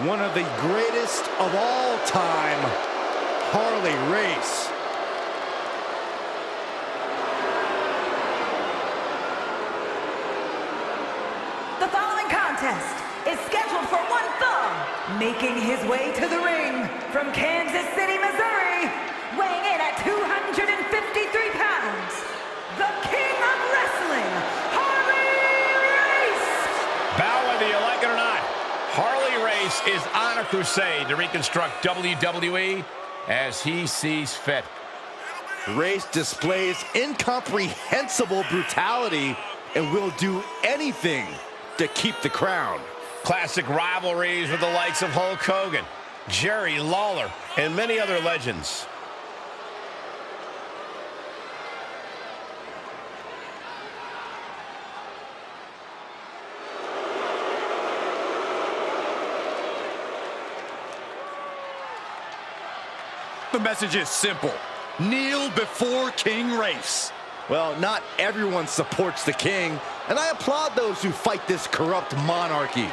one of the greatest of all time, Harley Race. The following contest is scheduled for one fall, making his way to the ring from Kansas City, Missouri, weighing in at 253 pounds, the King of Wrestling, Harley Race! Bow whether you like it or not, Harley Race is on a crusade to reconstruct WWE as he sees fit. Race displays incomprehensible brutality and will do anything to keep the crown. Classic rivalries with the likes of Hulk Hogan, Jerry Lawler, and many other legends. The message is simple. Kneel before King Race. Well, not everyone supports the king, and I applaud those who fight this corrupt monarchy.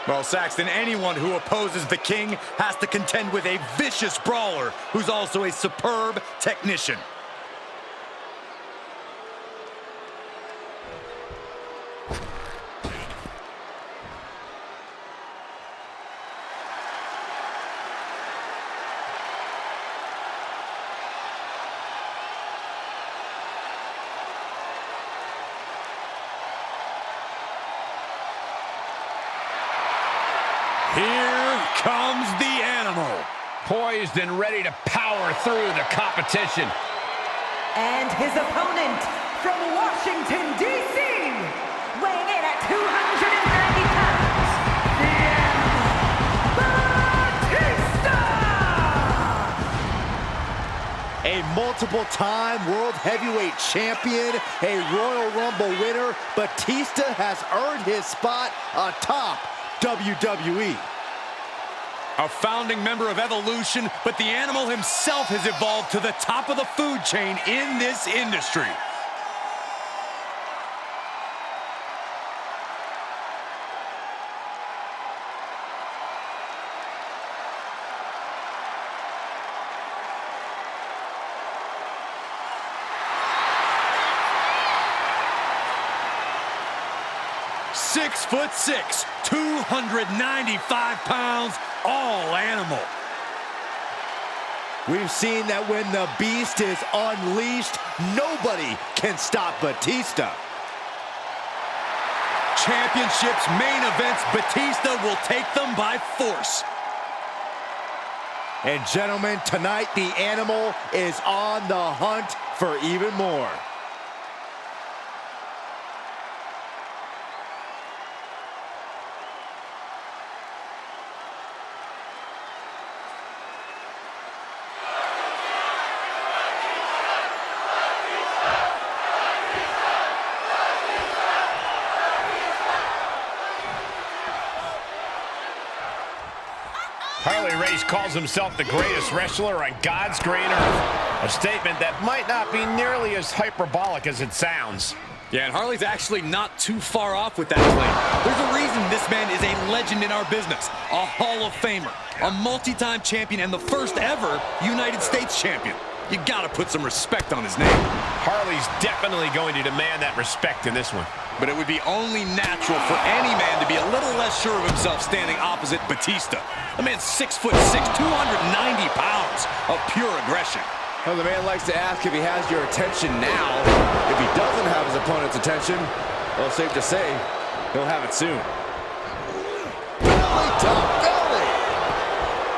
Well, Saxton, anyone who opposes the king has to contend with a vicious brawler who's also a superb technician. Here comes the animal. Poised and ready to power through the competition. And his opponent from Washington, D.C., weighing in at 290 pounds, the Batista! A multiple-time World Heavyweight Champion, a Royal Rumble winner, Batista has earned his spot atop WWE. A founding member of Evolution, but the animal himself has evolved to the top of the food chain in this industry. Six foot six, 295 pounds, all animal. We've seen that when the beast is unleashed, nobody can stop Batista. Championships, main events, Batista will take them by force. And gentlemen, tonight the animal is on the hunt for even more. Harley Race calls himself the greatest wrestler on God's green earth. A statement that might not be nearly as hyperbolic as it sounds. Yeah, and Harley's actually not too far off with that claim. There's a reason this man is a legend in our business, a Hall of Famer, a multi-time champion, and the first ever United States champion. You gotta put some respect on his name. Harley's definitely going to demand that respect in this one. But it would be only natural for any man to be a little less sure of himself standing opposite Batista. The man's 6 foot 6, 290 pounds of pure aggression. Well, the man likes to ask if he has your attention now. If he doesn't have his opponent's attention, well, safe to say, he'll have it soon. Belly to belly!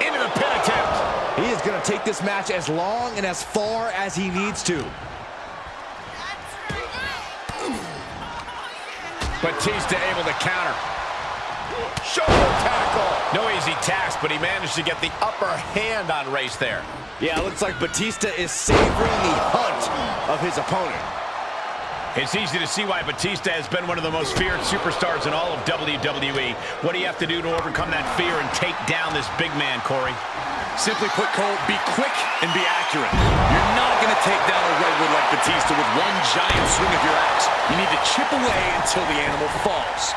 Into the pin attempt. He is going to take this match as long and as far as he needs to. Batista able to counter. Shoulder tackle. No easy task, but he managed to get the upper hand on Race there. Yeah, it looks like Batista is savoring the hunt of his opponent. It's easy to see why Batista has been one of the most feared superstars in all of WWE. What do you have to do to overcome that fear and take down this big man, Corey? Simply put, Cole, be quick and be accurate. You're not going to take down a redwood like Batista with one giant swing of your axe. You need to chip away until the animal falls.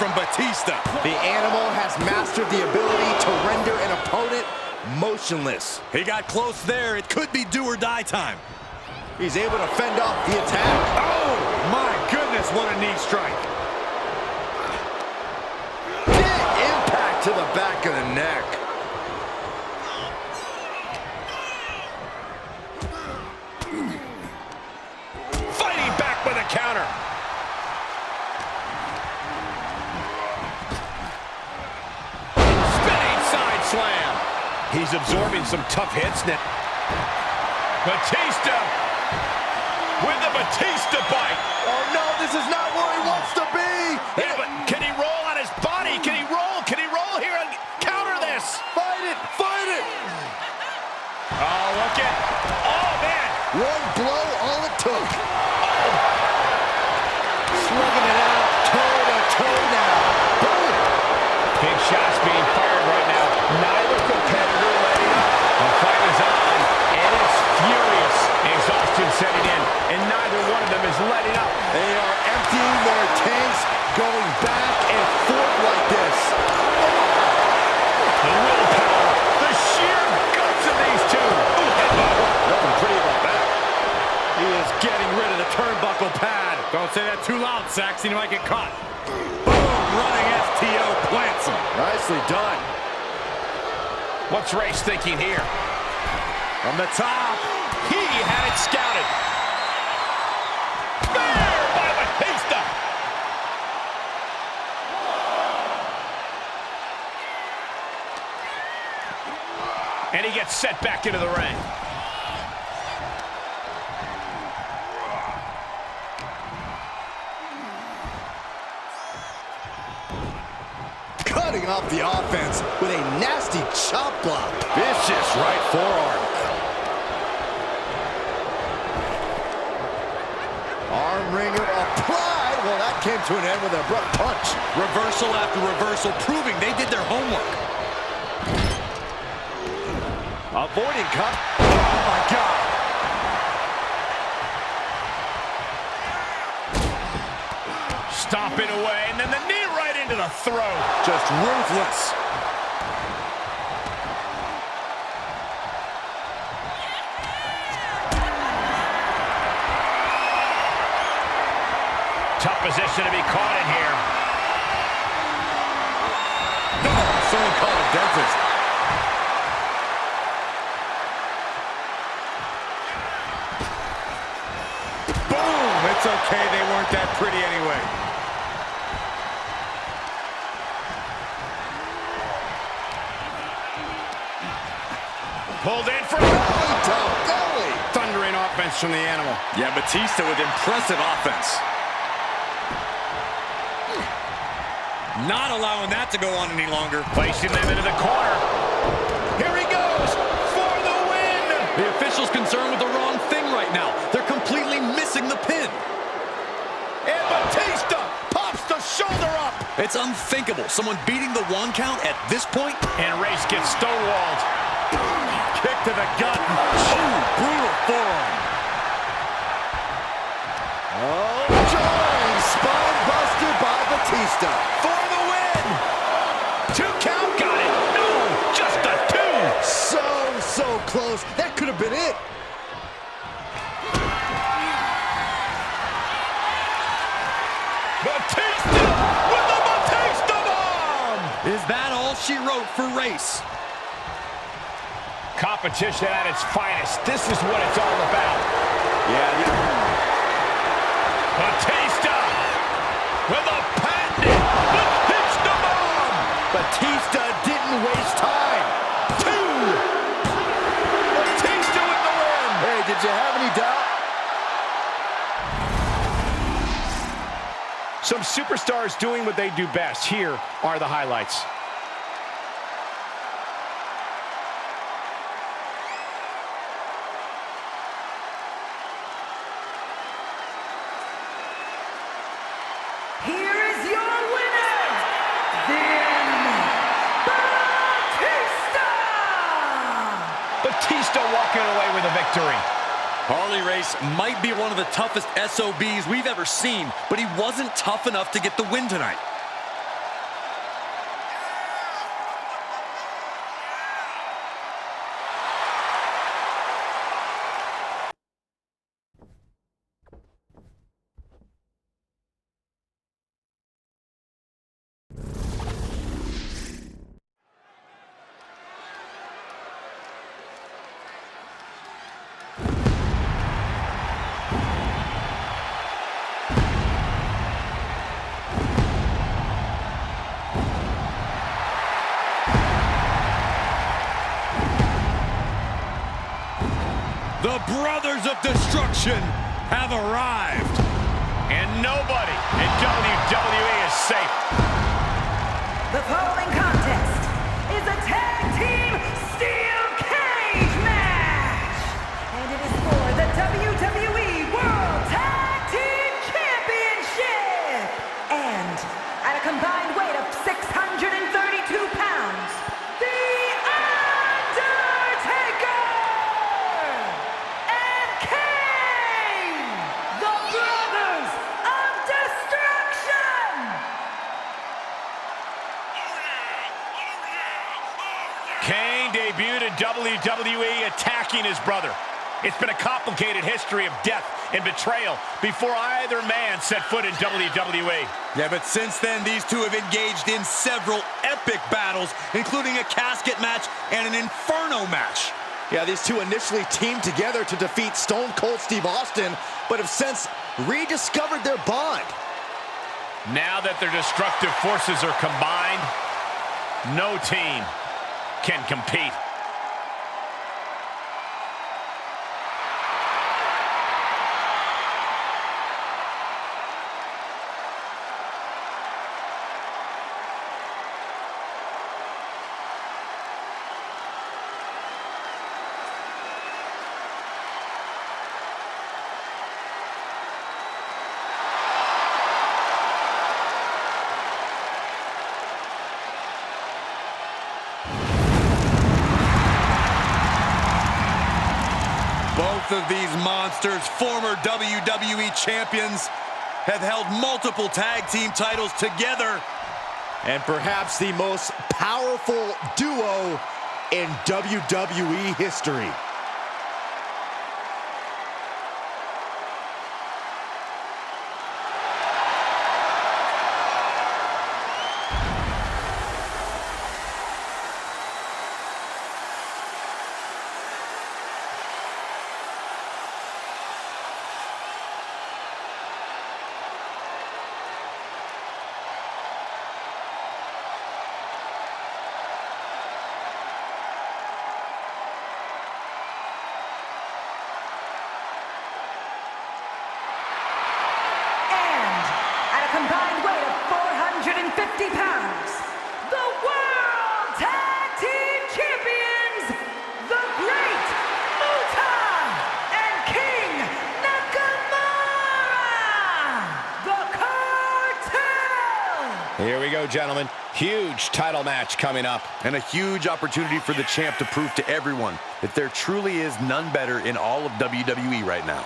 from Batista. The animal has mastered the ability to render an opponent motionless. He got close there. It could be do or die time. He's able to fend off the attack. Oh, my goodness, what a knee strike. Big impact to the back of the neck. Fighting back with a counter. Spinning side slam. He's absorbing some tough hits now. Batista with the Batista bite. Oh no, this is not where he wants to be. Yeah, but can he roll on his body? Can he roll? Can he roll here and counter this? Fight it, fight it. Oh, look at, oh man. One blow, all it took. Slugging it out, toe to toe now. Boom. Big shots being fired right now. Neither competitor letting up. The fight is on, and it's furious. Exhaustion setting in, and neither one of them is letting up. They are emptying their tanks, going back and forth like this. The willpower, the sheer guts of these two. Ooh, headbutt. Nothing pretty about that. He is getting rid of the turnbuckle pad. Don't say that too loud, Saxon. He might get caught. Boom, running STO plants him. Nicely done. What's Race thinking here? From the top. He had it scouted. Fair by Batista. And he gets set back into the ring. Cutting off the offense with a nasty chop block. Vicious right forearm. Arm wringer applied. Well, that came to an end with an abrupt punch. Reversal after reversal, proving they did their homework. Avoiding cut. Oh, my God. Stomping away, and then the knee right into the throat. Just ruthless. Tough position to be caught in here. Someone call a dentist. Boom! It's okay, they weren't that pretty anyway. Pulled in for Belly to belly. Thundering offense from the animal. Yeah, Batista with impressive offense. Not allowing that to go on any longer. placing them into the corner. Here he goes for the win. The official's concerned with the wrong thing right now. They're completely missing the pin. And Batista pops the shoulder up. It's unthinkable. Someone beating the 1 count at this point. And Race gets stonewalled. Kick to the gut. Ooh, brutal forearm. Oh, Joy! Spine buster by Batista. For the win. 2 count, got it. No, just a 2. So close. That could have been it. Batista with the Batista bomb. Is that all she wrote for Race? Competition at its finest. This is what it's all about. Yeah. Batista with a patented Batista bomb. Batista didn't waste time. 2. Batista with the win. Hey, did you have any doubt? Some superstars doing what they do best. Here are the highlights. Here is your winner, Batista! Batista walking away with a victory. Harley Race might be one of the toughest SOBs we've ever seen, but he wasn't tough enough to get the win tonight. Brothers of Destruction have arrived. And nobody in WWE is safe. The following contest is a tag team steel cage match. And it is for the WWE World Tag Team Championship. And at a combined weight of 632 pounds, The Undertaker and Kane, the Brothers of Destruction. Kane debuted in WWE attacking his brother. It's been a complicated history of death and betrayal before either man set foot in WWE. Yeah, but since then, these two have engaged in several epic battles, including a casket match and an Inferno match. Yeah, these two initially teamed together to defeat Stone Cold Steve Austin, but have since rediscovered their bond. Now that their destructive forces are combined, no team can compete. Both of these monsters, former WWE champions, have held multiple tag team titles together. And perhaps the most powerful duo in WWE history. Combined weight of 450 pounds, the World Tag Team Champions, the Great Muta and King Nakamura, the Cartel. Here we go, gentlemen. Huge title match coming up. And a huge opportunity for the champ to prove to everyone that there truly is none better in all of WWE right now.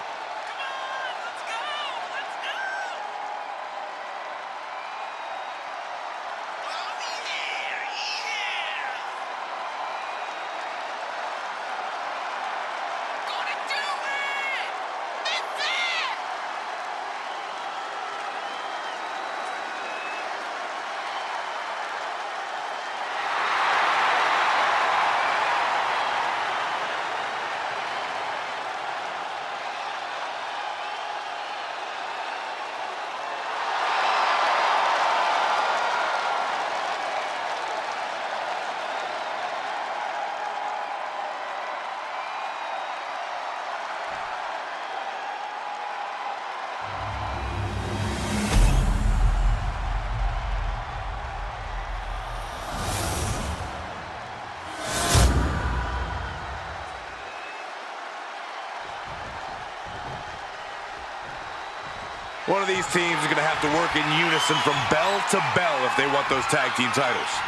One of these teams is going to have to work in unison from bell to bell if they want those tag team titles.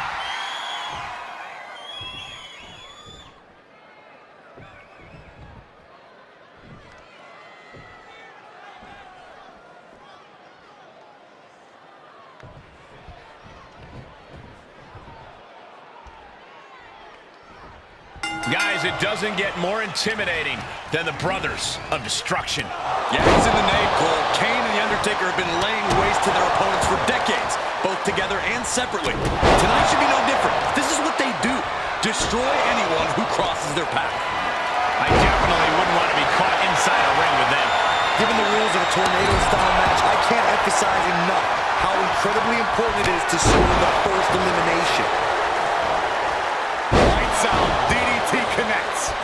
Guys, it doesn't get more intimidating than the Brothers of Destruction. Yeah, it's in the name, Cole. Kane and The Undertaker have been laying waste to their opponents for decades, both together and separately. Tonight should be no different. This is what they do. Destroy anyone who crosses their path. I definitely wouldn't want to be caught inside a ring with them. Given the rules of a tornado-style match, I can't emphasize enough how incredibly important it is to score the first elimination. Lights out, DDT connects.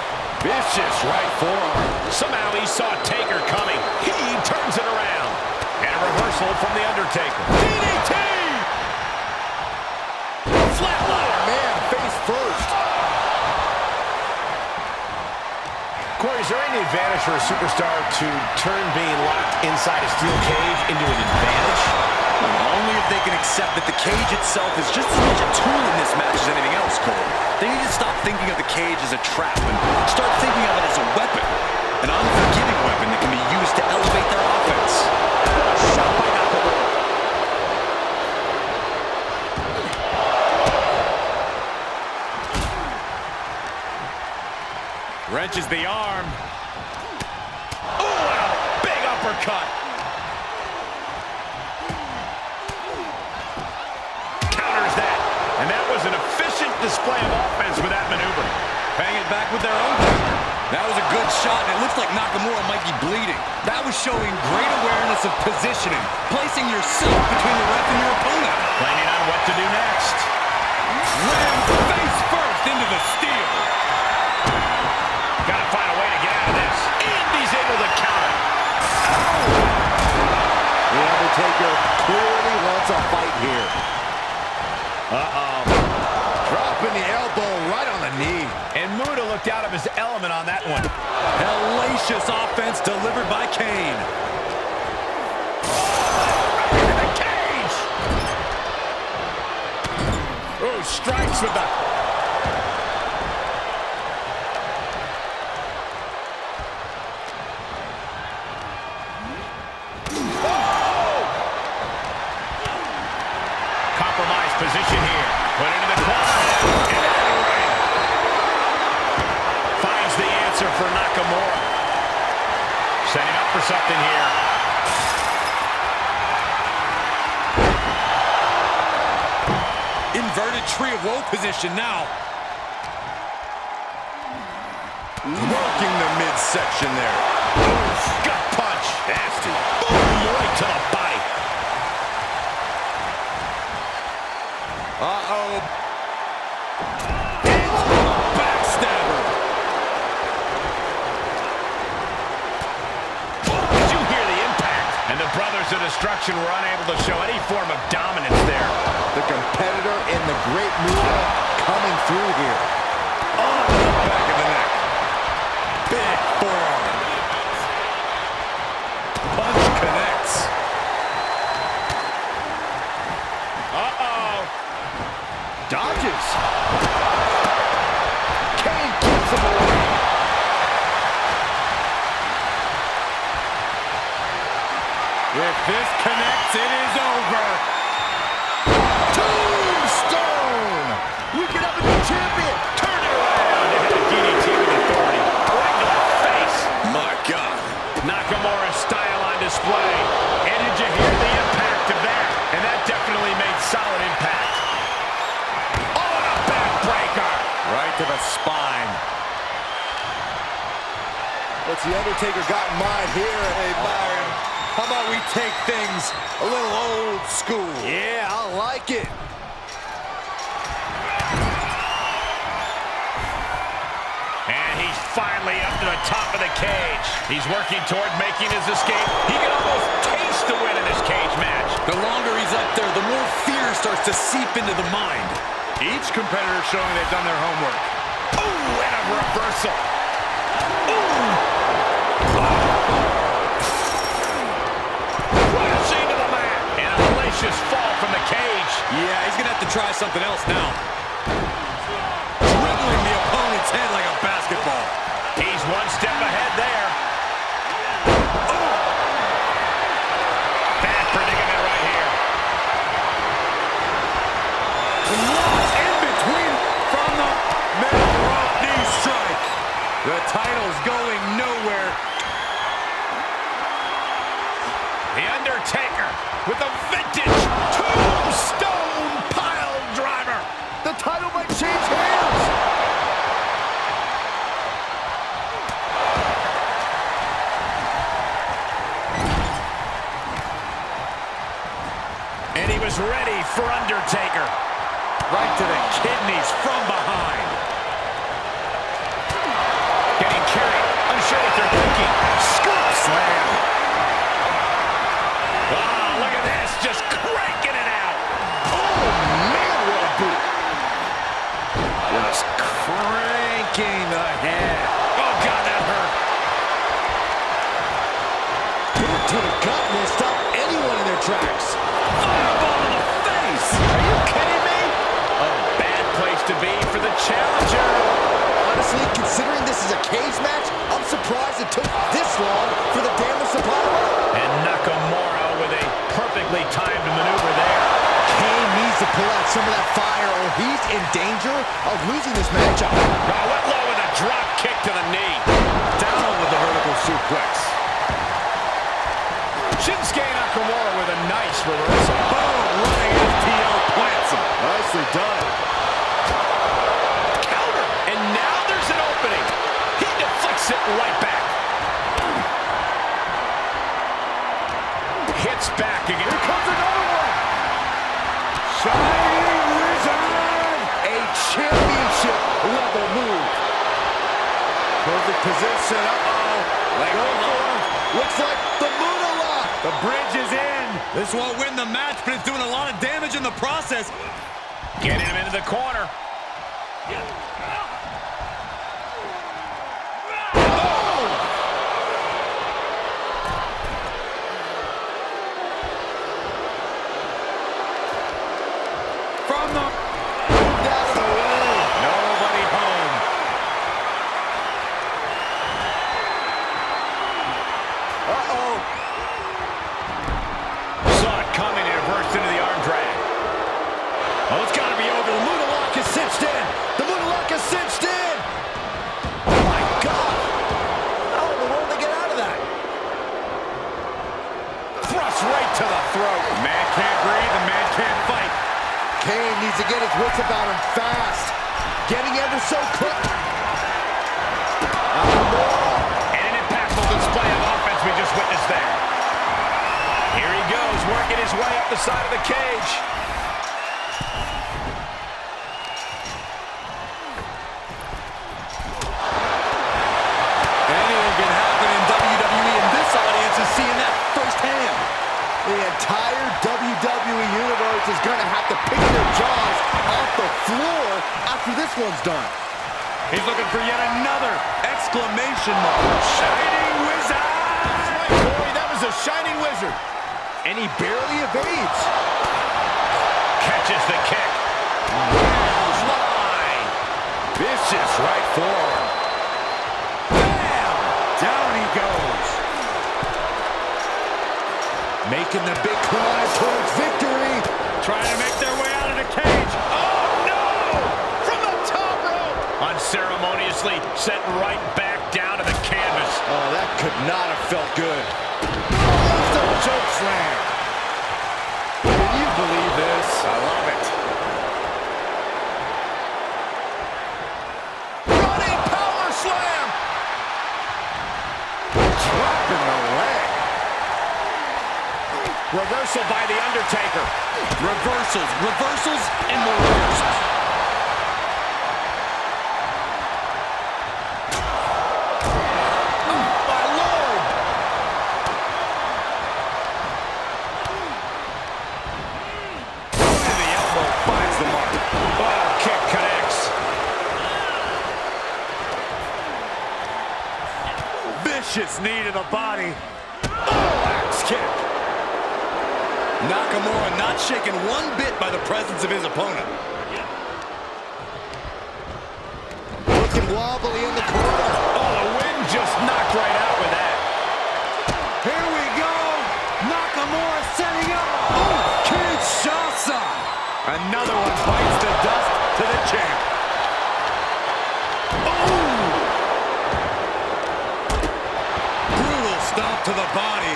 Vicious right forearm. Somehow he saw Taker coming. He turns it around. And a reversal from The Undertaker. DDT! Flatliner. Man, face first. Corey, is there any advantage for a superstar to turn being locked inside a steel cage into an advantage? Only if they can accept that the cage itself is just as much a tool in this match as anything else, Cole. They need to stop thinking of the cage as a trap and start thinking of it as a weapon. An unforgiving weapon that can be used to elevate their offense. Shot by Nakamura. Wrenches the arm. Oh, and a big uppercut. Counters that. And that was an efficient display of offense with that maneuver. Paying it back with their own counter. That was a good shot, and it looks like Nakamura might be bleeding. That was showing great awareness of positioning, placing yourself between the ref and your opponent. Planning on what to do next. Ram face first into the steel. Gotta find a way to get out of this. And he's able to counter. The Undertaker clearly wants a fight here. Dropping the elbow right on the knee. And Muda looked out of his element on that one. Hellacious offense delivered by Kane. In the cage! Oh, strikes with the... Compromised position here. Put into the corner. And into the ring. Finds the answer for Nakamura. Setting up for something here. Inverted tree of woe position now. Working the midsection there. Gut punch. Nasty. Boom, right to the body. Uh-oh. Backstabber. Did you hear the impact? And the Brothers of Destruction were unable to show any form of dominance there. The competitor in the Great Muta coming through here. On to the back of the neck. Big forearm. Punch connects. Uh-oh. Dodges. Kane keeps him away. If this connects, it is over. Tombstone. We could have a new champion. Turn it around. They hit a DDT with authority. Right to the face. My God. Nakamura's style on display. And did you hear the impact of that? And that definitely made solid impact. Oh, and a backbreaker. Right to the spine. What's the Undertaker got in mind here? Hey, Byron, how about we take things a little old school? Yeah, I like it. And he's finally up to the top of the cage. He's working toward making his escape. He can almost taste the win in this cage match. The longer he's up there, the more fear starts to seep into the mind. Each competitor showing they've done their homework. Ooh, and a reversal. Crashing to the mat. And a hellacious fall from the cage. Yeah, he's going to have to try something else now. Dribbling the opponent's head like a basketball. He's one step ahead there. Bad predicament right here. In between from the middle rope knee strike. The title's going nowhere. The Undertaker with a vintage tombstone pile driver. The title might change hands. And he was ready for Undertaker. Right to the kidneys from behind. Getting sure what they're thinking. Scoop slam. Oh, look at this, just cranking it out. Oh, man, what a boot. Just cranking the head. Oh, God, that hurt. Boot to the gut will stop anyone in their tracks. Fireball to the face. Are you kidding me? A bad place to be for the challenger. Honestly, considering this is a cage match, I'm surprised it took this long for the damage to pile up. And Nakamura with a perfectly timed maneuver there. Kane needs to pull out some of that fire or he's in danger of losing this matchup. Went low with a drop kick to the knee. Down with the vertical suplex. Shinsuke Nakamura with a nice reversal. Boom, running FTL plants him. Nicely done. Counter. And now there's an opening. He deflects it right back. Hits back again. Here comes another one. Shining Wizard. A championship level move. Perfect position. Looks like the Moonalock. The bridge is in. This won't win the match, but it's doing a lot of damage in the process. Getting him into the corner. From the... Moved out of the way. Nobody home. Uh-oh. Saw it coming and reversed into the arm drag. Oh, it's got to be over. The Moonalock is cinched in. The Moonalock is cinched in. Oh, my God. How in the world did they get out of that? Thrust right to the throat. Man can't breathe, the man can't fight. Kane needs to get his wits about him fast. Getting ever so quick. And an impactful display of offense we just witnessed there. Here he goes, working his way up the side of the cage. Anything can happen in WWE, and this audience is seeing that firsthand. The entire WWE Universe is going to have to pick their jaws off the floor after this one's done. He's looking for yet another exclamation mark. Shining Wizard! That's right, Corey. That was a Shining Wizard. And he barely evades. Catches the kick. Line. Vicious right forearm. Bam! Down he goes. Making the big climb towards victory. Trying to make their way out of the cage. Oh, no! From the top rope! Unceremoniously sent right back down to the canvas. Oh, that could not have felt good. The choke slam. Can you believe this? I love it. Running power slam. Dropping the leg. Reversal by The Undertaker. Reversals, reversals, and more reversals. My Lord. And the elbow finds the mark. Oh, kick connects. Vicious knee to the body. Oh, axe kick. Nakamura not shaken one bit by the presence of his opponent. Looking wobbly in the corner. Oh, the wind just knocked right out with that. Here we go. Nakamura setting up. Oh, Kinshasa. Another one bites the dust to the champ. Brutal stomp to the body.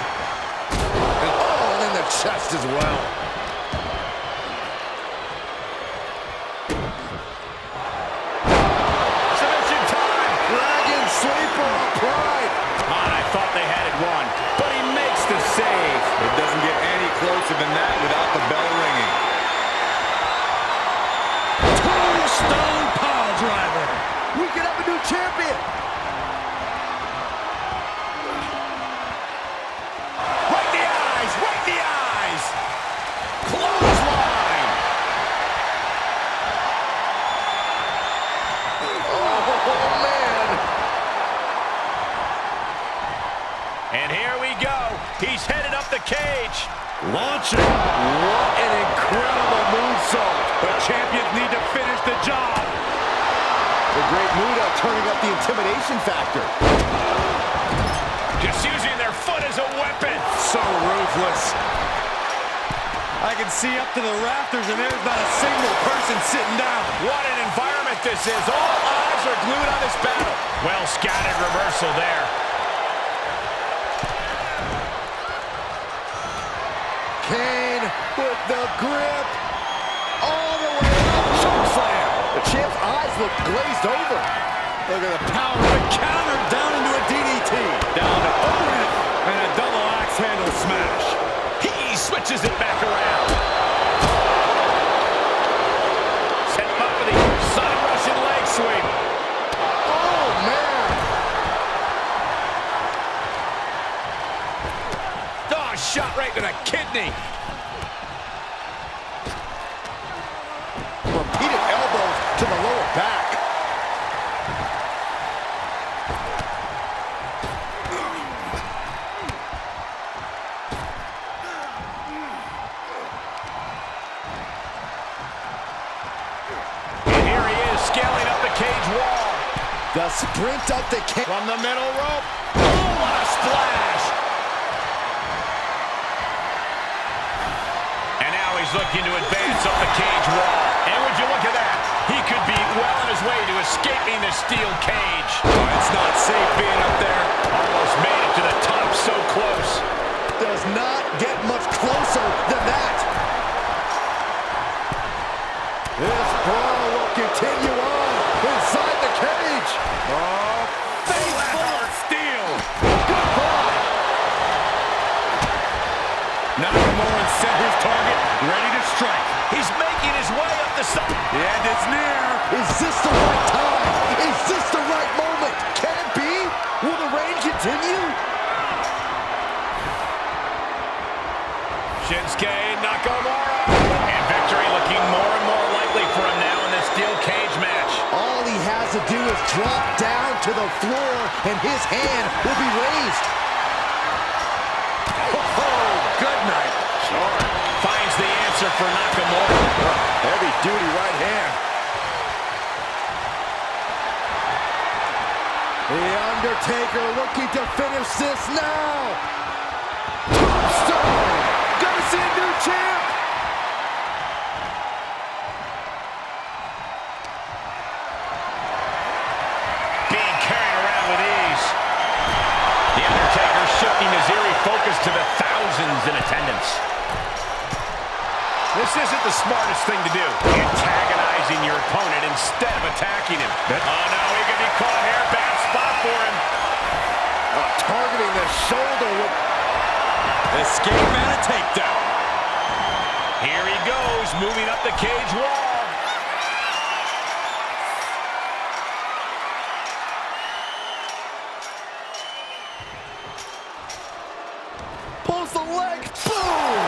And then the chest as well. Submission time. Dragon sleeper on Pride. And I thought they had it won, but he makes the save. It doesn't get any closer than that without the bell ringing. Tombstone pile driver. We could have a new champion. And here we go. He's headed up the cage. Launching. What an incredible moonsault. The champions need to finish the job. The great Muda turning up the intimidation factor. Just using their foot as a weapon. So ruthless. I can see up to the rafters, and there's not a single person sitting down. What an environment this is. All eyes are glued on this battle. Well scouted reversal there. Kane with the grip. All the way up. Chokeslam. The champ's eyes look glazed over. Look at the power of the counter down into a DDT. Down to overhead and a double axe handle smash. He switches it back around. Set him up for the side Russian leg sweep. Oh, man. Oh, shot right to the kidney. Repeated elbows to the lower back. The sprint up the cage. From the middle rope. Oh, what a splash. And now he's looking to advance up the cage wall. And would you look at that? He could be well on his way to escaping the steel cage. Oh, it's not safe being up there. Almost made it to the top, so close. Does not get much closer than that. This brawl will continue on inside the cage. Oh, face full of steel. Goodbye. Nakamura set his target, ready to strike. He's making his way up the side. The end is near. Is this the right time? Is this the right moment? Can it be? Will the reign continue? Shinsuke Nakamura. And victory looking more and more likely for him now in this steel cage match. All he has to do is drop down to the floor and his hand will be raised. Oh, good night. Sure. Finds the answer for Nakamura. Heavy duty right hand. The Undertaker looking to finish this now. Tombstone. Gonna see a new champ. Being carried around with ease. The Undertaker shifting his eerie focus to the thousands in attendance. This isn't the smartest thing to do. Antagonizing your opponent instead of attacking him. Oh no, he could be caught here. Bad spot for him. Targeting the shoulder with... Escape and a takedown. Here he goes, moving up the cage wall. Pulls the leg. Boom!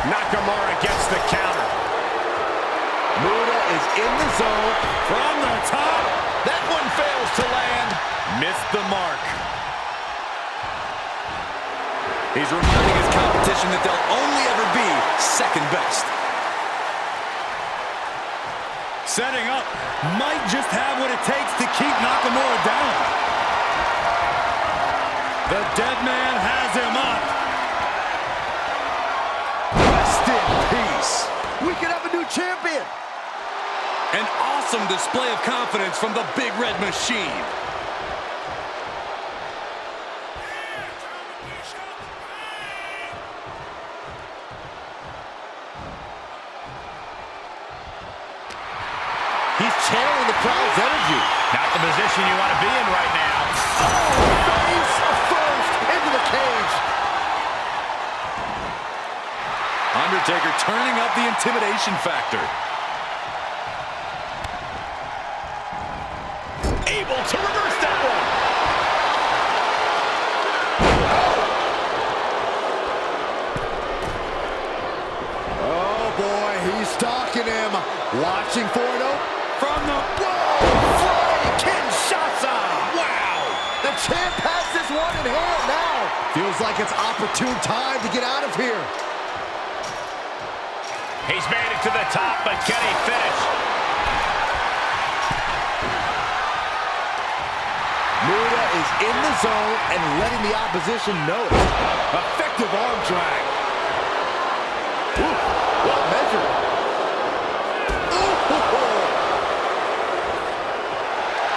Nakamura gets the counter. Muda is in the zone. From the top. That one fails to land. Missed the mark. He's reminding his competition that they'll only ever be second best. Setting up. Might just have what it takes to keep Nakamura down. The dead man has him up. Rest in peace. We could have a new champion. An awesome display of confidence from the Big Red Machine. He's channeling the crowd's energy. Not the position you want to be in right now. Face first into the cage. Undertaker turning up the intimidation factor. Able to reverse that one. Oh boy, he's stalking him. Watching for it. From the... Whoa! Flying Kinshasa! Wow! The champ has this one Feels like it's opportune time to get out of here. He's made it to the top, but can he finish? Muda is in the zone and letting the opposition know it. Effective arm drag. Ooh, well measured.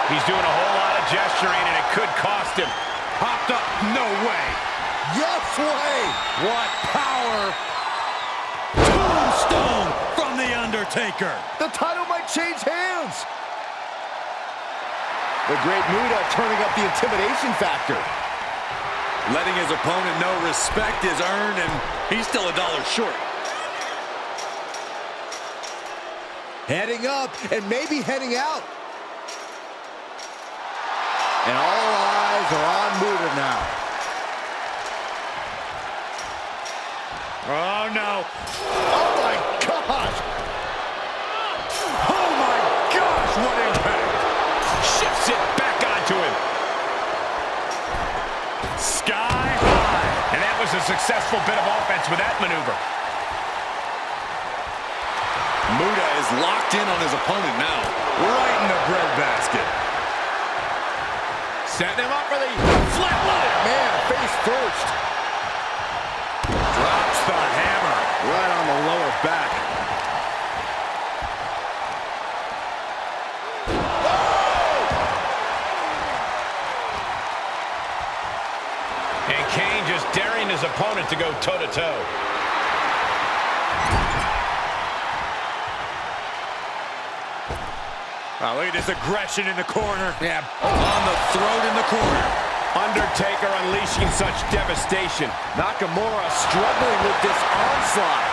He's doing a whole lot of gesturing, and it could cost him. Popped up, no way. Yes way. What power. Tombstone from The Undertaker. The title might change hands. The great Muda turning up the intimidation factor. Letting his opponent know respect is earned, and he's still $1 short. Heading up and maybe heading out. And all eyes are on Muda now. Oh, no. Oh, my gosh. Oh, my gosh, what impact. Shifts it back onto him. Sky high. And that was a successful bit of offense with that maneuver. Muda is locked in on his opponent now. Right in the breadbasket. Setting him up for the flatline. Man, face first. Drops the hammer. Right on the lower back. And Kane just daring his opponent to go toe-to-toe. Oh, look at this aggression in the corner. Yeah, on the throat in the corner. Undertaker unleashing such devastation. Nakamura struggling with this onslaught.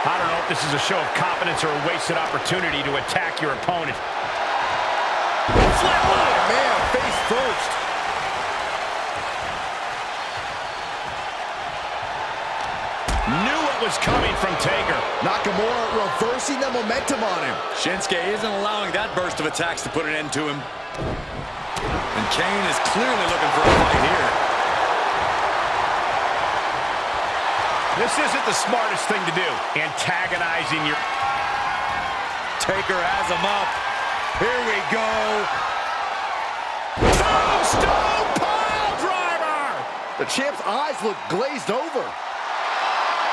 I don't know if this is a show of confidence or a wasted opportunity to attack your opponent. Flatline! Man, face first. Knew it was coming from Taker. Nakamura reversing the momentum on him. Shinsuke isn't allowing that burst of attacks to put an end to him. And Kane is clearly looking for a fight here. This isn't the smartest thing to do. Antagonizing your... Taker has him up. Here we go. Tombstone pile driver! The champ's eyes look glazed over.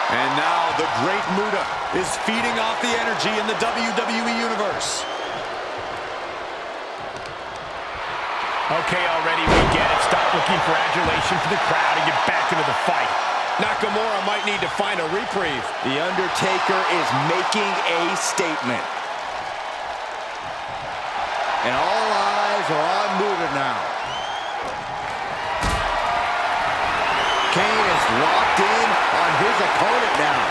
And now the great Muda is feeding off the energy in the WWE Universe. Okay, already, we get it. Stop looking for adulation for the crowd and get back into the fight. Nakamura might need to find a reprieve. The Undertaker is making a statement. And all eyes are on Muda now. Kane is locked in on his opponent now.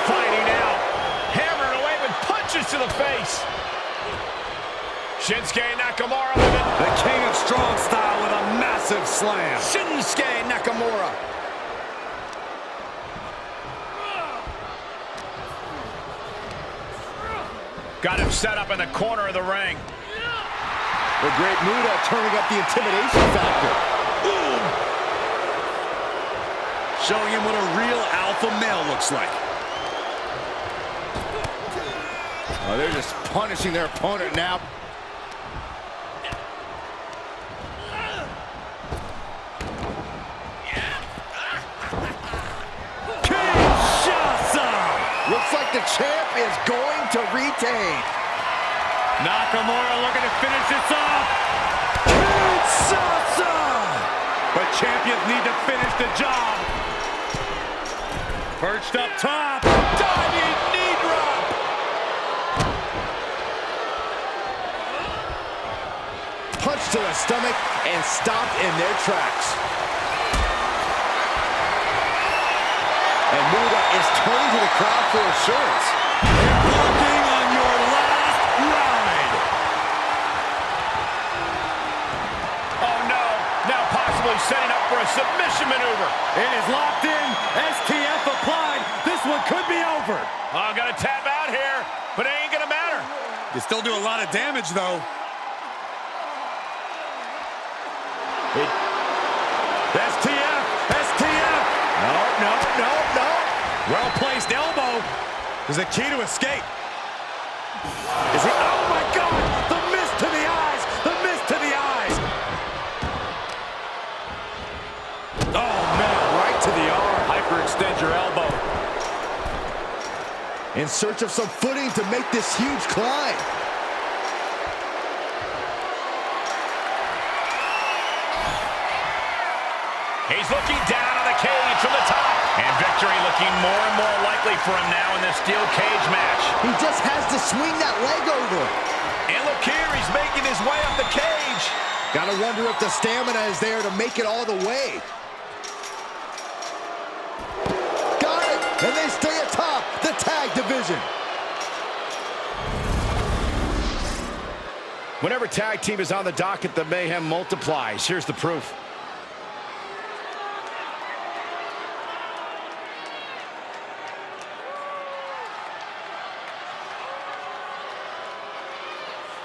Fighting out. Hammered away with punches to the face. Shinsuke Nakamura with it. The king of strong style with a massive slam. Shinsuke Nakamura. Got him set up in the corner of the ring. The great Muda turning up the intimidation factor. Showing him what a real alpha male looks like. Oh, they're just punishing their opponent now. Looks like the champ is going to retain. Nakamura looking to finish this off. Kinshasa! But champions need to finish the job. Perched up top. Diving knee drop. Punch to the stomach and stopped in their tracks. And Muda is turning to the crowd for assurance. Embarking on your last ride. Oh no, now possibly setting up for a submission maneuver. It is locked in, STF applied. This one could be over. I'm gonna tap out here, but it ain't gonna matter. You still do a lot of damage though. STF. no. Well-placed elbow is the key to escape. Is he? Oh, my God! The mist to the eyes! The mist to the eyes! Oh, man, right to the arm. Hyperextend your elbow. In search of some footing to make this huge climb. He's looking down on the cage from the top. And victory looking more and more likely for him now in this steel cage match. He just has to swing that leg over. And look here, he's making his way up the cage. Gotta wonder if the stamina is there to make it all the way. Got it! And they stay atop the tag division. Whenever tag team is on the docket, the mayhem multiplies. Here's the proof.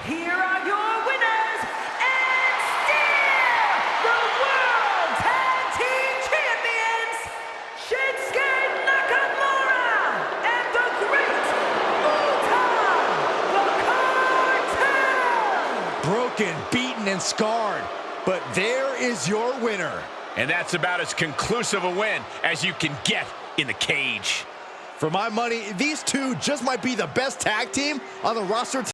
Here are your winners, and still the World Tag Team Champions, Shinsuke Nakamura and the Great Muta, the Cartel. Broken, beaten, and scarred. But there is your winner. And that's about as conclusive a win as you can get in the cage. For my money, these two just might be the best tag team on the roster.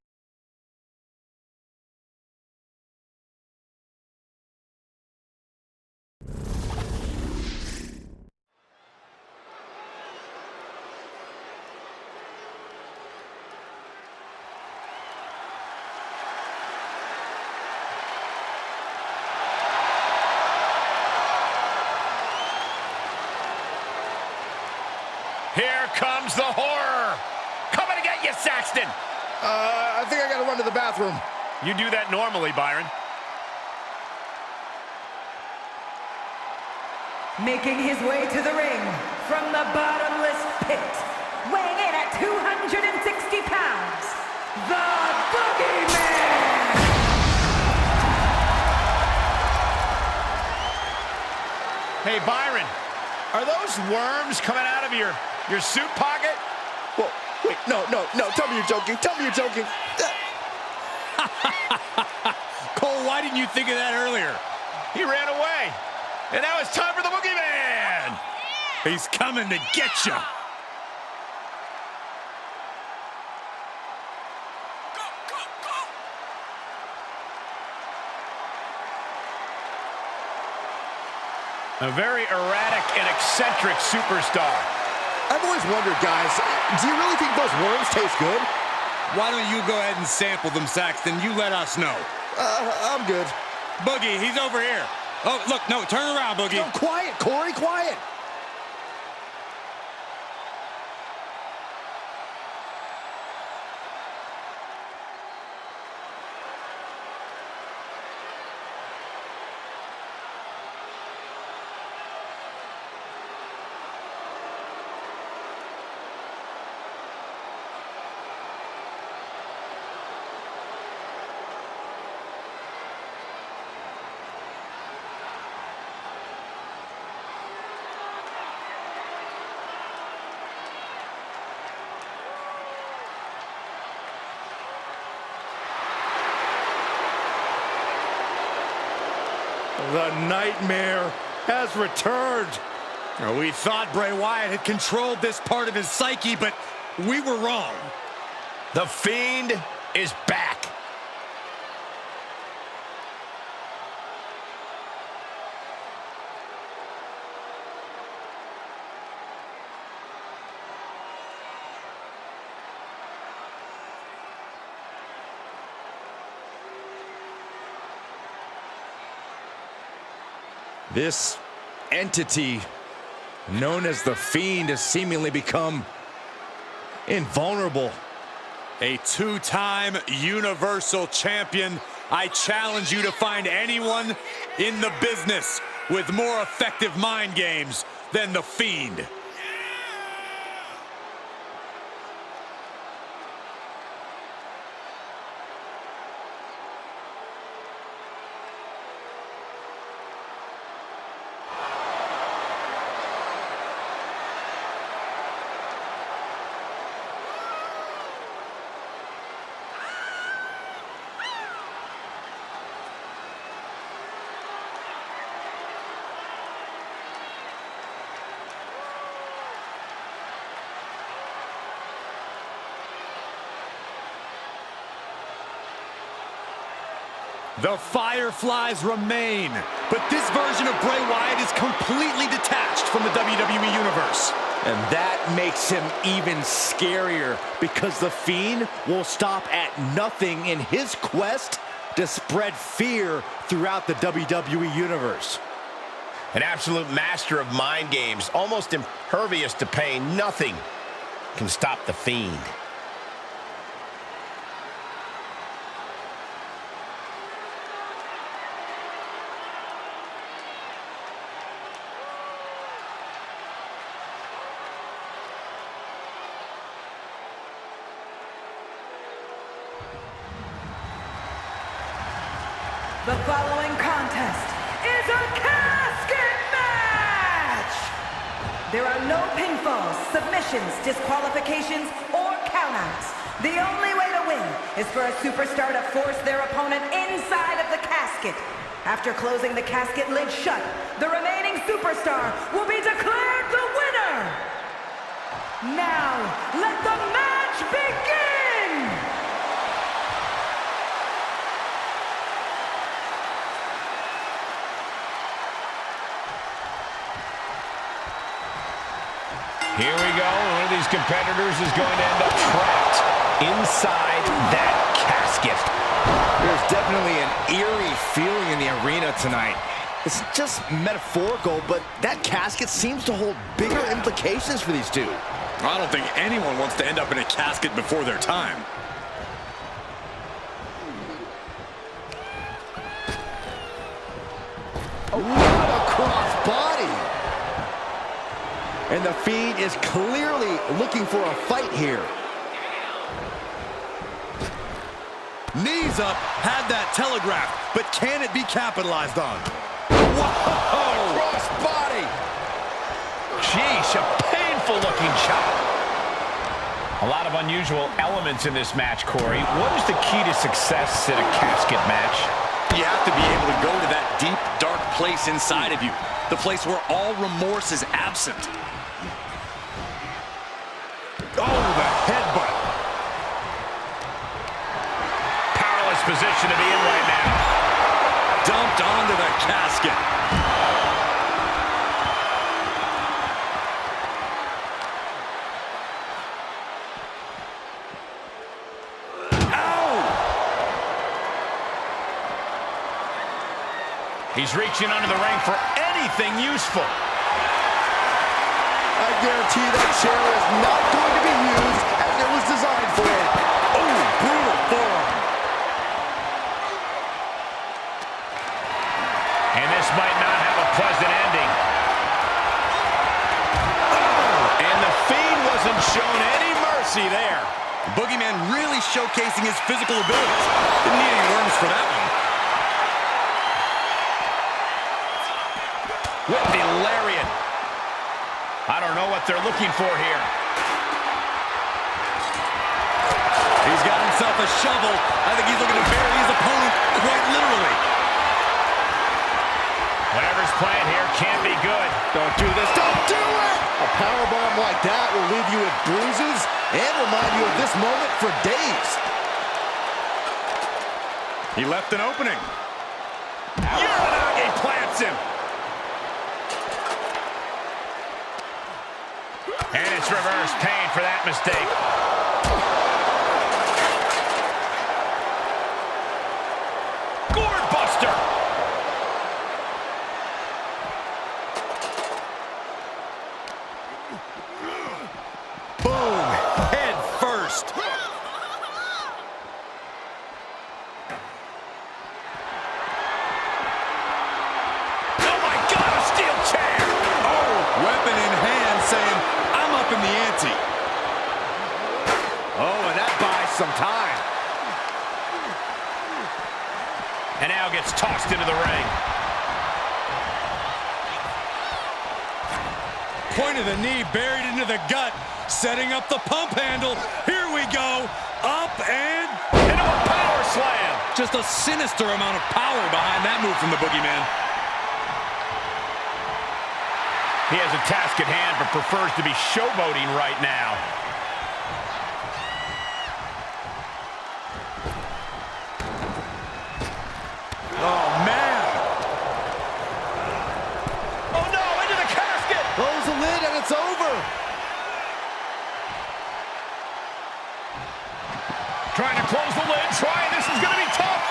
Here comes the horror. Coming to get you, Saxton. I think I gotta run to the bathroom. You do that normally, Byron. Making his way to the ring from the bottomless pit, weighing in at 260 pounds, the Boogeyman! Hey, Byron, are those worms coming out of your suit pocket? Whoa, wait, no. Tell me you're joking. Tell me you're joking. Cole, why didn't you think of that earlier? He ran away. And now it's time for the Boogeyman. He's coming to get you. A very erratic and eccentric superstar. I've always wondered, guys, do you really think those worms taste good? Why don't you go ahead and sample them, Saxton? You let us know. I'm good. Boogie, he's over here. Oh, look, no, turn around, Boogie. No, quiet, Corey, quiet. The nightmare has returned. We thought Bray Wyatt had controlled this part of his psyche, but we were wrong. The Fiend is back. This entity known as the Fiend has seemingly become invulnerable. A two-time Universal Champion. I challenge you to find anyone in the business with more effective mind games than the Fiend. The Fireflies remain, but this version of Bray Wyatt is completely detached from the WWE Universe. And that makes him even scarier because the Fiend will stop at nothing in his quest to spread fear throughout the WWE Universe. An absolute master of mind games, almost impervious to pain. Nothing can stop the Fiend. The following contest is a casket match! There are no pinfalls, submissions, disqualifications, or countouts. The only way to win is for a superstar to force their opponent inside of the casket. After closing the casket lid shut, the remaining superstar will be declared the winner! Now, let the match begin! Here we go. One of these competitors is going to end up trapped inside that casket. There's definitely an eerie feeling in the arena tonight. It's just metaphorical, but that casket seems to hold bigger implications for these two. I don't think anyone wants to end up in a casket before their time. What a crossbody! And the Fiend is clearly looking for a fight here. Knees up, had that telegraphed, but can it be capitalized on? Whoa! Crossbody! Sheesh, a painful-looking chop. A lot of unusual elements in this match, Corey. What is the key to success in a casket match? You have to be able to go to that deep, dark place inside of you. The place where all remorse is absent. Oh, the headbutt. Powerless position to be in right now. Dumped onto the casket. He's reaching under the ring for anything useful. I guarantee that chair is not going to be used as it was designed for. Oh, brutal forearm. And this might not have a pleasant ending. Oh, and the Fiend wasn't shown any mercy there. Boogeyman really showcasing his physical abilities. Didn't need any worms for that one. With the lariat. I don't know what they're looking for here. He's got himself a shovel. I think he's looking to bury his opponent, quite literally. Whatever's playing here can't be good. Don't do this. Don't do it! A powerbomb like that will leave you with bruises and remind you of this moment for days. He left an opening. Uranage plants him. And it's reverse pain for that mistake. Gourd buster. Boom, head first. Oh my God, a steel chair. Oh, weapon in hand saying, I'm up in the ante. Oh, and that buys some time. And now gets tossed into the ring. Point of the knee buried into the gut, setting up the pump handle. Here we go, up and Into a power slam. just a sinister amount of power behind that move from the Boogeyman. He has a task at hand, but prefers to be showboating right now. Trying to close the lid, this is gonna be tough.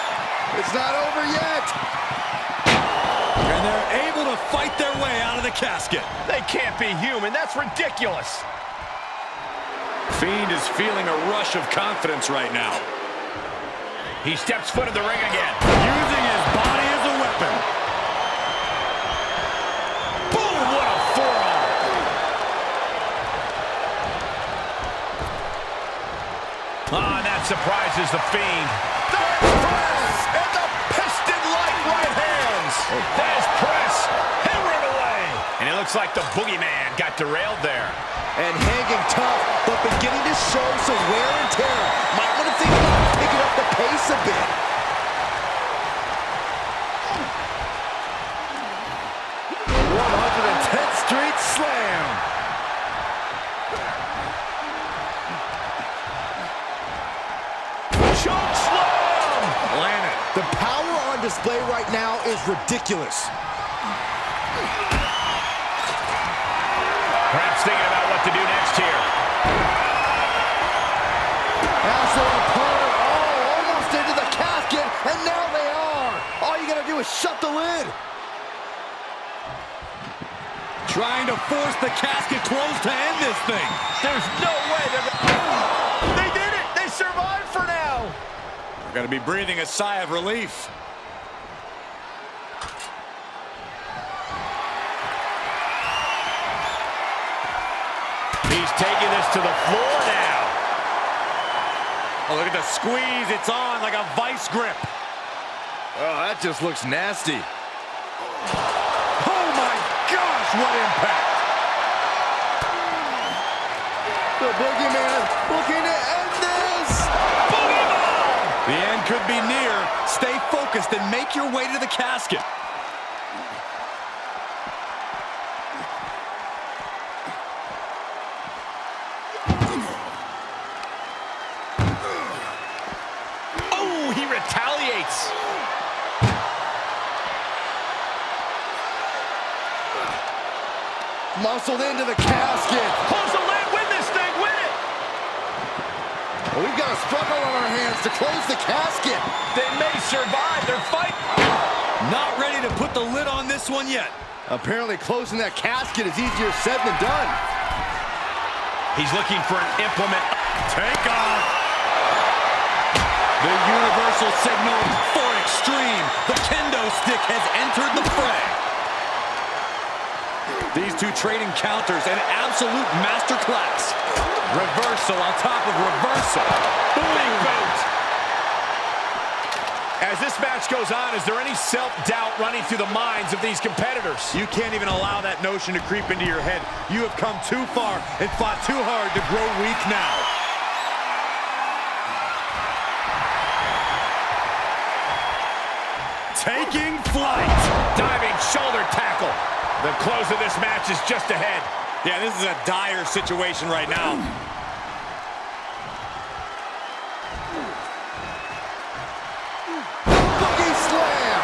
It's not over yet. And they're able to fight their way out of the casket. They can't be human, that's ridiculous. Fiend is feeling a rush of confidence right now. He steps foot in the ring again. Using his body as a weapon. Boom, what a forearm. That surprises the Fiend. There's press, and the piston-like right hands. There's press, hammering away. And it looks like the boogeyman got derailed there. And hanging tough, but beginning to show some wear and tear. Might want to think about picking up the pace a bit. Street slam. Choke slam. Landed. The power on display right now is ridiculous. Perhaps thinking about what to do next here. As their opponent, almost into the casket, and now they are. All you gotta do is shut the lid. Trying to force the casket closed to end this thing. There's no way they did it. They survived for now. We're going to be breathing a sigh of relief. He's taking this to the floor now. Oh, look at the squeeze. It's on like a vice grip. Oh, that just looks nasty. Oh, my gosh, what impact. The boogeyman looking to end this. The end could be near. Stay focused and make your way to the casket. Oh, he retaliates. Muscled into the casket. Close the lid, win this thing, win it. Well, we've got a struggle on our hands to close the casket. They may survive, they're fighting. Not ready to put the lid on this one yet. Apparently closing that casket is easier said than done. He's looking for an implement. Take off. The universal signal for extreme. The kendo stick has entered the fray. These two trading counters, an absolute masterclass. Reversal on top of reversal. Big boot. As this match goes on, is there any self-doubt running through the minds of these competitors? You can't even allow that notion to creep into your head. You have come too far and fought too hard to grow weak now. Taking flight. Diving shoulder tackle. The close of this match is just ahead. Yeah, this is a dire situation right now. Boogie slam.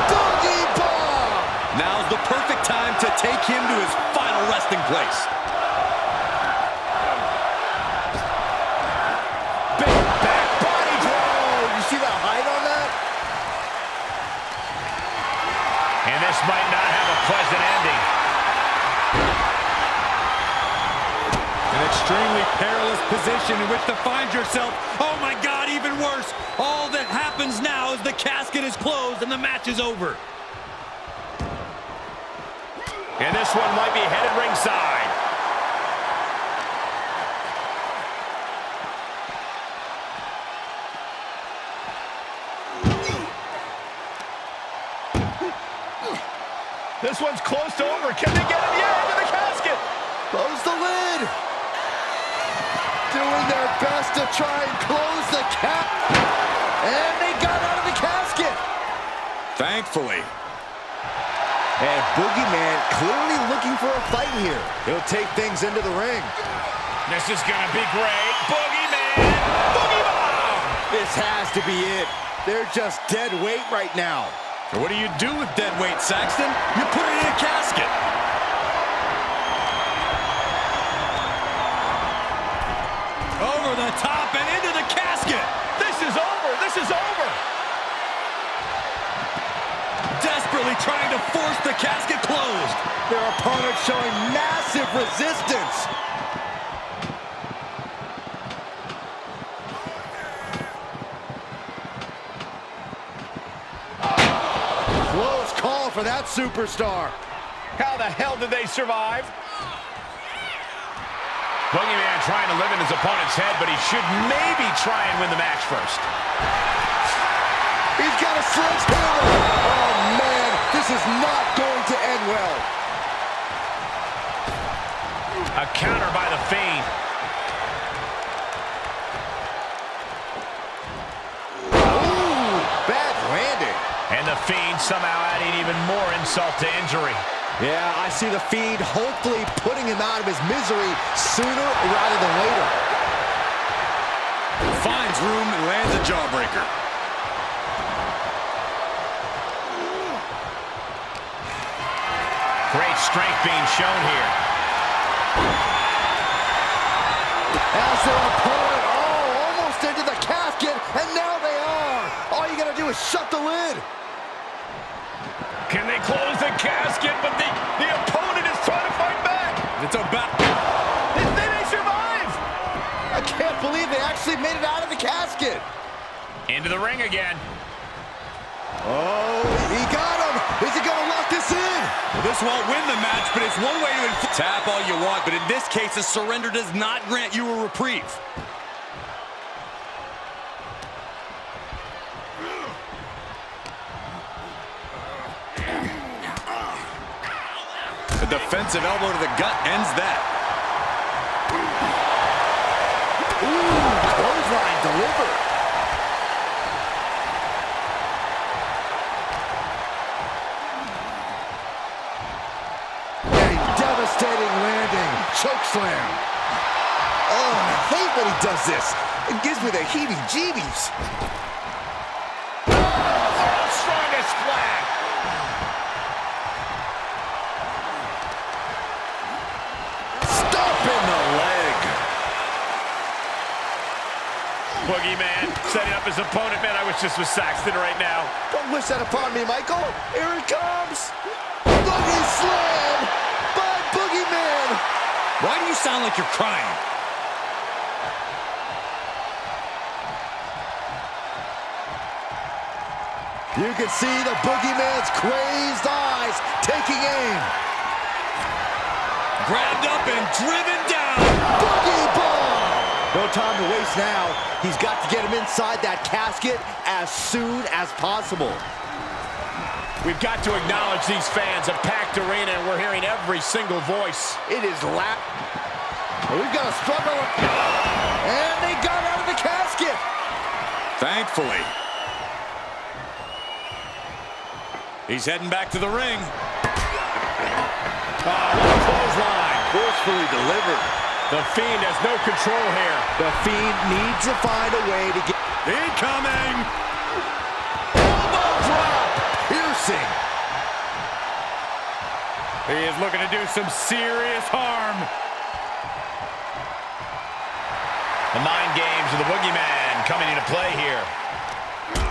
Doggy bomb. Now's the perfect time to take him to his final resting place. And this might not have a pleasant ending. An extremely perilous position in which to find yourself. Oh my God, even worse. All that happens now is the casket is closed and the match is over. And this one might be headed ringside. This one's close to over. Can they get him? Yeah, into the casket. Close the lid. Doing their best to try and close the cap. And they got out of the casket. Thankfully. And Boogeyman clearly looking for a fight here. He'll take things into the ring. This is going to be great. Boogeyman. Boogie bomb. This has to be it. They're just dead weight right now. What do you do with dead weight, Saxton? You put it in a casket. Over the top and into the casket. This is over. This is over. Desperately trying to force the casket closed. Their opponent showing massive resistance. Close call for that superstar. How the hell did they survive? Boogeyman trying to live in his opponent's head, but he should maybe try and win the match first. He's got a sledgehammer. Oh, man, this is not going to end well. A counter by the Fiend. Ooh, bad landing. And the Fiend somehow adding even more insult to injury. Yeah, I see the Fiend hopefully putting him out of his misery sooner rather than later. Finds room and lands a jawbreaker. Great strength being shown here. As their opponent, almost into the casket, and now they are. All you gotta do is shut the lid. Can they close the casket? But the opponent is trying to fight back. It's about... They survive. I can't believe they actually made it out of the casket. Into the ring again. Oh, he got him. Is he gonna lock this in? Well, this won't win the match, but it's one way to... Tap all you want, but in this case, a surrender does not grant you a reprieve. A defensive elbow to the gut ends that. Ooh, clothesline delivered. A devastating landing. Chokeslam. Oh, I hate when he does this. It gives me the heebie-jeebies. Strongest flag. Stop in the leg. Boogeyman setting up his opponent. Man, I wish this was Saxton right now. Don't wish that upon me, Michael. Here it comes. Boogie slam by Boogeyman. Why do you sound like you're crying? You can see the Boogeyman's crazed eyes taking aim. Grabbed up and driven down. Boogie Ball! No time to waste now. He's got to get him inside that casket as soon as possible. We've got to acknowledge these fans, a packed arena, and we're hearing every single voice. It is lap. We've got a struggle. And they got out of the casket. Thankfully. He's heading back to the ring. Clothesline. Forcefully delivered. The Fiend has no control here. The Fiend needs to find a way to get... Incoming! Elbow drop! Piercing. He is looking to do some serious harm. The mind games of the Boogeyman coming into play here.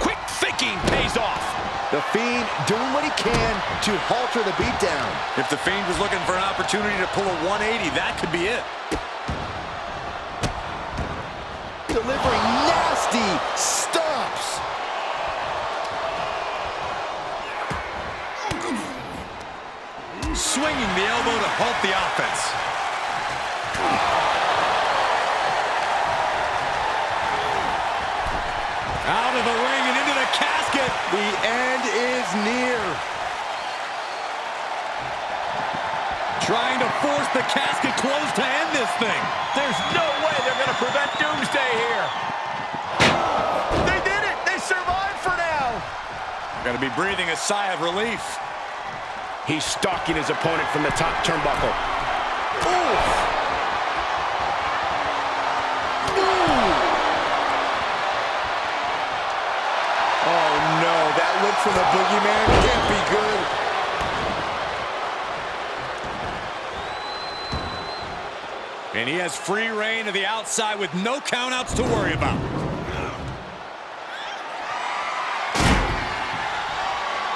Quick thinking pays off. The Fiend doing what he can to halter the beatdown. If the Fiend was looking for an opportunity to pull a 180, that could be it. Delivering nasty stomps. Swinging the elbow to halt the offense. Out of the ring and into the casket. The end is near. Trying to force the casket closed to end this thing. There's no way they're going to prevent Doomsday here. They did it. They survived for now. Got to be breathing a sigh of relief. He's stalking his opponent from the top turnbuckle. Oof. Ooh. Oh, punch from the boogeyman can't be good. And he has free reign to the outside with no countouts to worry about.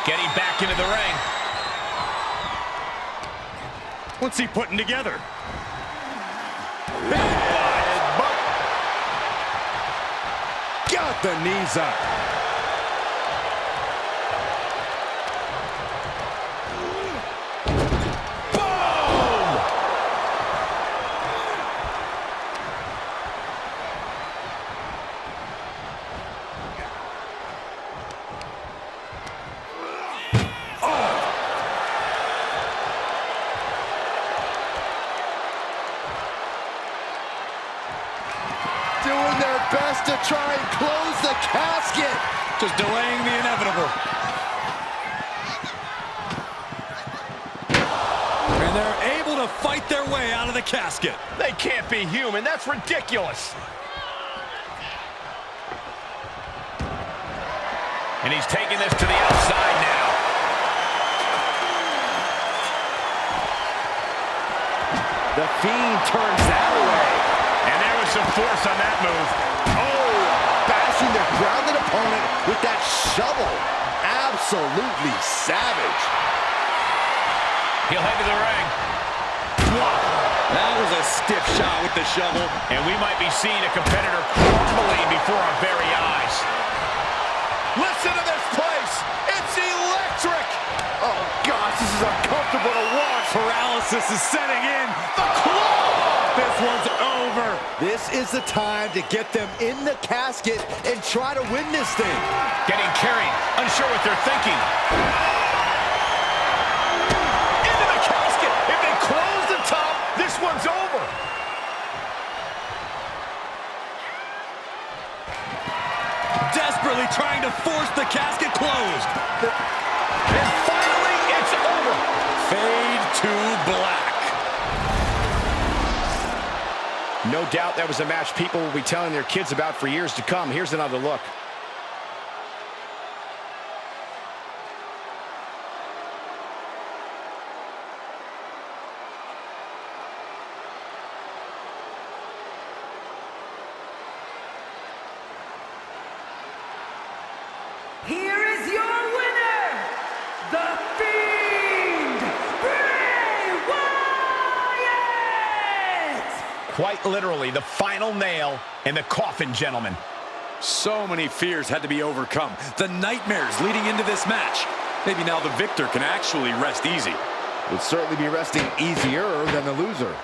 Getting back into the ring. What's he putting together? Got the knees up. Doing their best to try and close the casket. Just delaying the inevitable. And they're able to fight their way out of the casket. They can't be human. That's ridiculous. And he's taking this to the outside now. The Fiend turns that way. And there was some force on that move. Oh, bashing the grounded opponent with that shovel. Absolutely savage. He'll head to the ring. That was a stiff shot with the shovel. And we might be seeing a competitor crumbling before our very eyes. Listen to this place. It's electric. Oh, gosh, this is uncomfortable to watch. Paralysis is setting in. The claw! This one's over. This is the time to get them in the casket and try to win this thing. Getting carried, unsure what they're thinking. Into the casket. If they close the top, this one's over. Desperately trying to force the casket closed. And finally, it's over. Fade to black. No doubt that was a match people will be telling their kids about for years to come. Here's another look. Here is your winner, the Fiend, Bray Wyatt! Quite literally, the final nail in the coffin, gentlemen. So many fears had to be overcome. The nightmares leading into this match. Maybe now the victor can actually rest easy. Would certainly be resting easier than the loser.